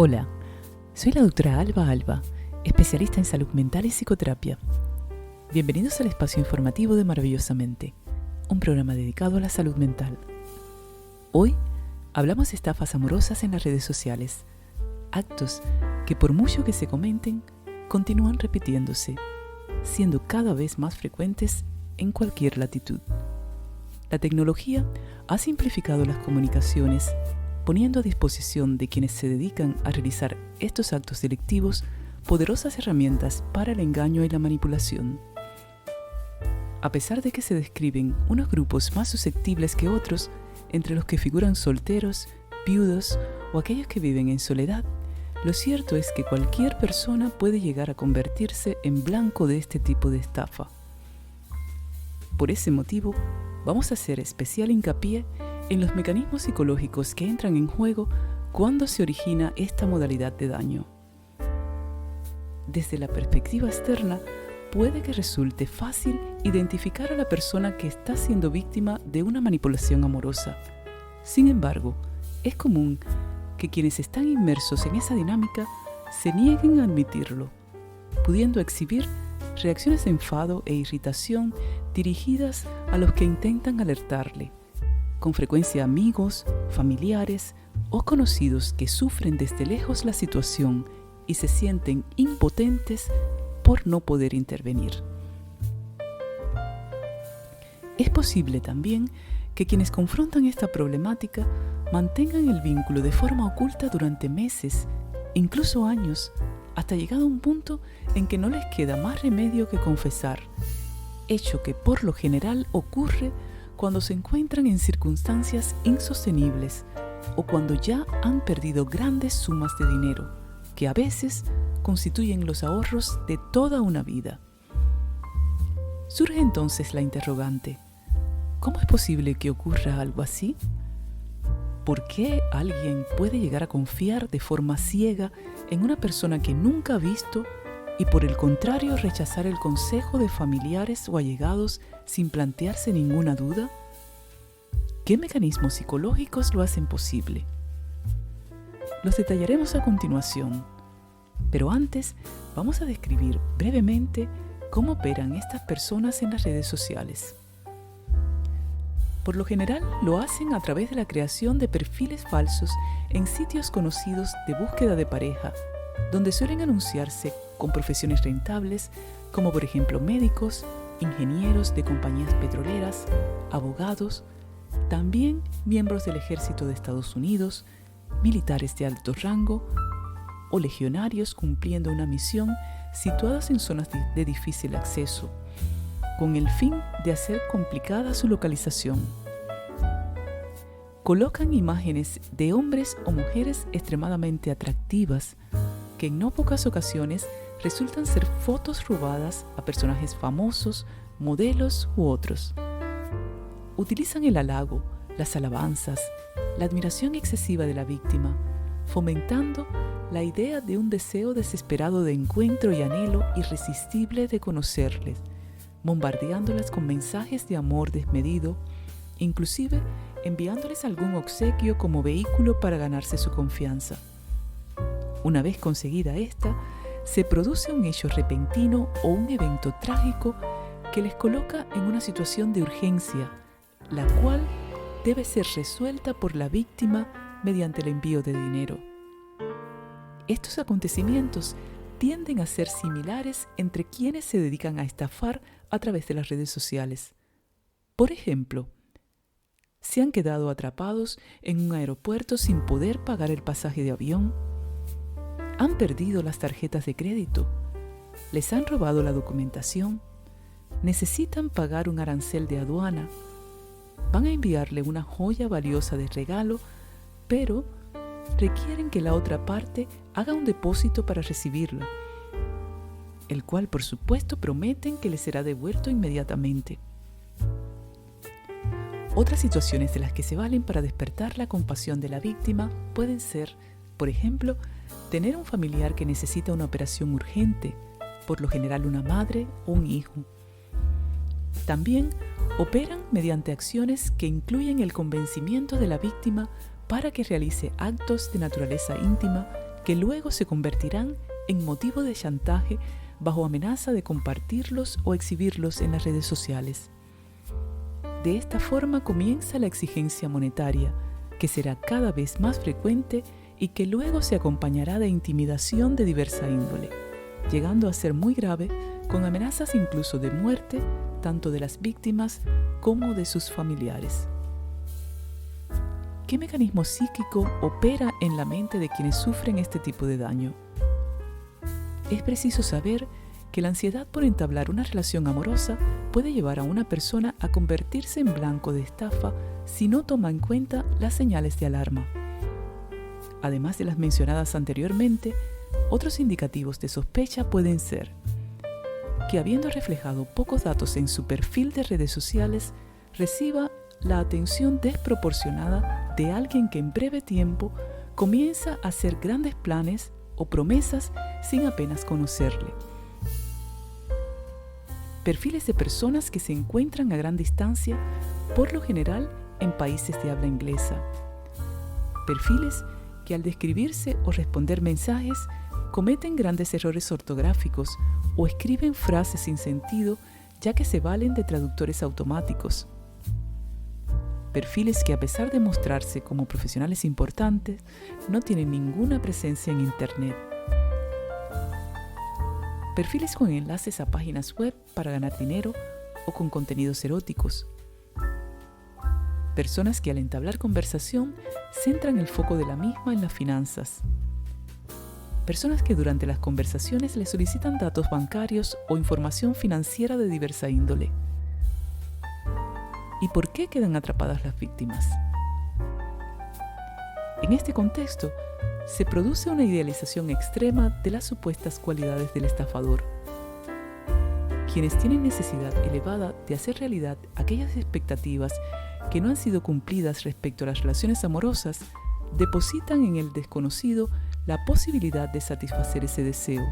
Hola, soy la doctora Alba, especialista en salud mental y psicoterapia. Bienvenidos al espacio informativo de Maravillosamente, un programa dedicado a la salud mental. Hoy hablamos de estafas amorosas en las redes sociales, actos que por mucho que se comenten, continúan repitiéndose, siendo cada vez más frecuentes en cualquier latitud. La tecnología ha simplificado las comunicaciones, poniendo a disposición de quienes se dedican a realizar estos actos delictivos poderosas herramientas para el engaño y la manipulación. A pesar de que se describen unos grupos más susceptibles que otros, entre los que figuran solteros, viudos o aquellos que viven en soledad, lo cierto es que cualquier persona puede llegar a convertirse en blanco de este tipo de estafa. Por ese motivo, vamos a hacer especial hincapié en los mecanismos psicológicos que entran en juego cuando se origina esta modalidad de daño. Desde la perspectiva externa, puede que resulte fácil identificar a la persona que está siendo víctima de una manipulación amorosa. Sin embargo, es común que quienes están inmersos en esa dinámica se nieguen a admitirlo, pudiendo exhibir reacciones de enfado e irritación dirigidas a los que intentan alertarle, con frecuencia amigos, familiares o conocidos que sufren desde lejos la situación y se sienten impotentes por no poder intervenir. Es posible también que quienes confrontan esta problemática mantengan el vínculo de forma oculta durante meses, incluso años, hasta llegar a un punto en que no les queda más remedio que confesar, hecho que por lo general ocurre cuando se encuentran en circunstancias insostenibles o cuando ya han perdido grandes sumas de dinero, que a veces constituyen los ahorros de toda una vida. Surge entonces la interrogante: ¿cómo es posible que ocurra algo así? ¿Por qué alguien puede llegar a confiar de forma ciega en una persona que nunca ha visto y por el contrario rechazar el consejo de familiares o allegados sin plantearse ninguna duda? ¿Qué mecanismos psicológicos lo hacen posible? Los detallaremos a continuación, pero antes vamos a describir brevemente cómo operan estas personas en las redes sociales. Por lo general lo hacen a través de la creación de perfiles falsos en sitios conocidos de búsqueda de pareja, donde suelen anunciarse con profesiones rentables como por ejemplo médicos, ingenieros de compañías petroleras, abogados, también miembros del ejército de Estados Unidos, militares de alto rango o legionarios cumpliendo una misión situados en zonas de difícil acceso, con el fin de hacer complicada su localización. Colocan imágenes de hombres o mujeres extremadamente atractivas, que en no pocas ocasiones resultan ser fotos robadas a personajes famosos, modelos u otros. Utilizan el halago, las alabanzas, la admiración excesiva de la víctima, fomentando la idea de un deseo desesperado de encuentro y anhelo irresistible de conocerles, bombardeándolas con mensajes de amor desmedido, inclusive enviándoles algún obsequio como vehículo para ganarse su confianza. Una vez conseguida esta, se produce un hecho repentino o un evento trágico que les coloca en una situación de urgencia, la cual debe ser resuelta por la víctima mediante el envío de dinero. Estos acontecimientos tienden a ser similares entre quienes se dedican a estafar a través de las redes sociales. Por ejemplo, se han quedado atrapados en un aeropuerto sin poder pagar el pasaje de avión, han perdido las tarjetas de crédito, les han robado la documentación, necesitan pagar un arancel de aduana, van a enviarle una joya valiosa de regalo, pero requieren que la otra parte haga un depósito para recibirla, el cual por supuesto prometen que les será devuelto inmediatamente. Otras situaciones de las que se valen para despertar la compasión de la víctima pueden ser, por ejemplo, tener un familiar que necesita una operación urgente, por lo general una madre o un hijo. También operan mediante acciones que incluyen el convencimiento de la víctima para que realice actos de naturaleza íntima que luego se convertirán en motivo de chantaje bajo amenaza de compartirlos o exhibirlos en las redes sociales. De esta forma comienza la exigencia monetaria, que será cada vez más frecuente y que luego se acompañará de intimidación de diversa índole, llegando a ser muy grave, con amenazas incluso de muerte, tanto de las víctimas como de sus familiares. ¿Qué mecanismo psíquico opera en la mente de quienes sufren este tipo de daño? Es preciso saber que la ansiedad por entablar una relación amorosa puede llevar a una persona a convertirse en blanco de estafa si no toma en cuenta las señales de alarma. Además de las mencionadas anteriormente, otros indicativos de sospecha pueden ser que, habiendo reflejado pocos datos en su perfil de redes sociales, reciba la atención desproporcionada de alguien que en breve tiempo comienza a hacer grandes planes o promesas sin apenas conocerle. Perfiles de personas que se encuentran a gran distancia, por lo general en países de habla inglesa. Perfiles que al describirse o responder mensajes cometen grandes errores ortográficos o escriben frases sin sentido, ya que se valen de traductores automáticos. Perfiles que, a pesar de mostrarse como profesionales importantes, no tienen ninguna presencia en Internet. Perfiles con enlaces a páginas web para ganar dinero o con contenidos eróticos. Personas que al entablar conversación centran el foco de la misma en las finanzas. Personas que durante las conversaciones le solicitan datos bancarios o información financiera de diversa índole. ¿Y por qué quedan atrapadas las víctimas? En este contexto, se produce una idealización extrema de las supuestas cualidades del estafador. Quienes tienen necesidad elevada de hacer realidad aquellas expectativas que no han sido cumplidas respecto a las relaciones amorosas, depositan en el desconocido la posibilidad de satisfacer ese deseo,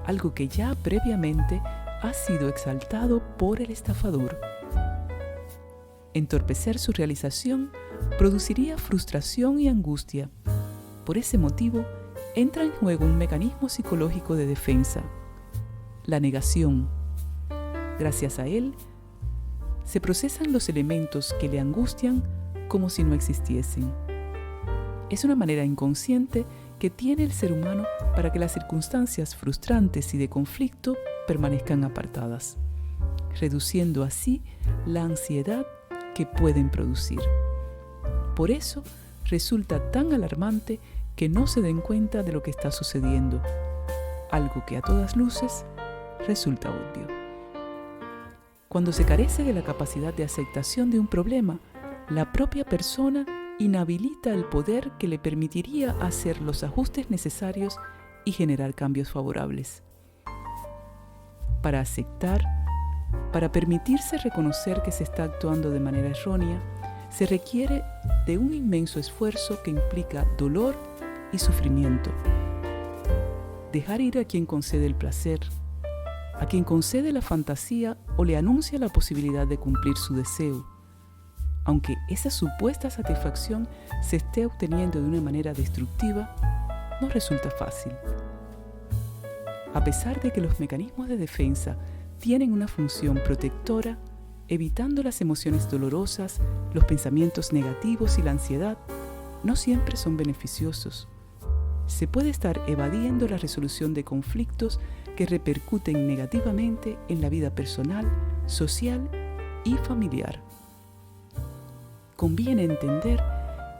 algo que ya previamente ha sido exaltado por el estafador. Entorpecer su realización produciría frustración y angustia. Por ese motivo, entra en juego un mecanismo psicológico de defensa, la negación. Gracias a él, se procesan los elementos que le angustian como si no existiesen. Es una manera inconsciente que tiene el ser humano para que las circunstancias frustrantes y de conflicto permanezcan apartadas, reduciendo así la ansiedad que pueden producir. Por eso, resulta tan alarmante que no se den cuenta de lo que está sucediendo, algo que a todas luces resulta obvio. Cuando se carece de la capacidad de aceptación de un problema, la propia persona inhabilita el poder que le permitiría hacer los ajustes necesarios y generar cambios favorables. Para aceptar, para permitirse reconocer que se está actuando de manera errónea, se requiere de un inmenso esfuerzo que implica dolor y sufrimiento. Dejar ir a quien concede el placer, a quien concede la fantasía o le anuncia la posibilidad de cumplir su deseo, aunque esa supuesta satisfacción se esté obteniendo de una manera destructiva, no resulta fácil. A pesar de que los mecanismos de defensa tienen una función protectora, evitando las emociones dolorosas, los pensamientos negativos y la ansiedad, no siempre son beneficiosos. Se puede estar evadiendo la resolución de conflictos que repercuten negativamente en la vida personal, social y familiar. Conviene entender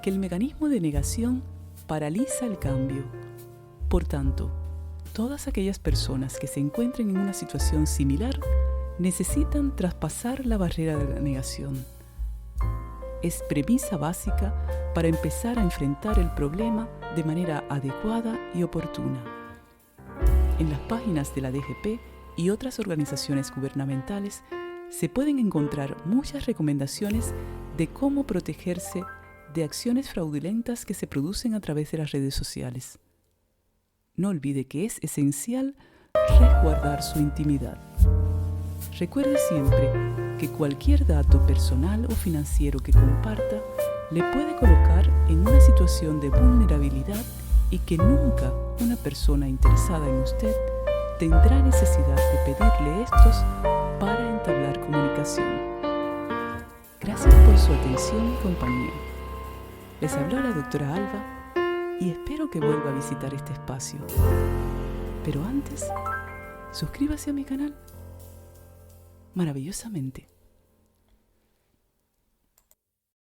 que el mecanismo de negación paraliza el cambio. Por tanto, todas aquellas personas que se encuentren en una situación similar necesitan traspasar la barrera de la negación. Es premisa básica para empezar a enfrentar el problema de manera adecuada y oportuna. En las páginas de la DGP y otras organizaciones gubernamentales se pueden encontrar muchas recomendaciones de cómo protegerse de acciones fraudulentas que se producen a través de las redes sociales. No olvide que es esencial resguardar su intimidad. Recuerde siempre que cualquier dato personal o financiero que comparta le puede colocar en una situación de vulnerabilidad y que nunca una persona interesada en usted tendrá necesidad de pedirle estos para entablar comunicación. Gracias por su atención y compañía. Les habló la doctora Alba y espero que vuelva a visitar este espacio. Pero antes, suscríbase a mi canal. Maravillosamente.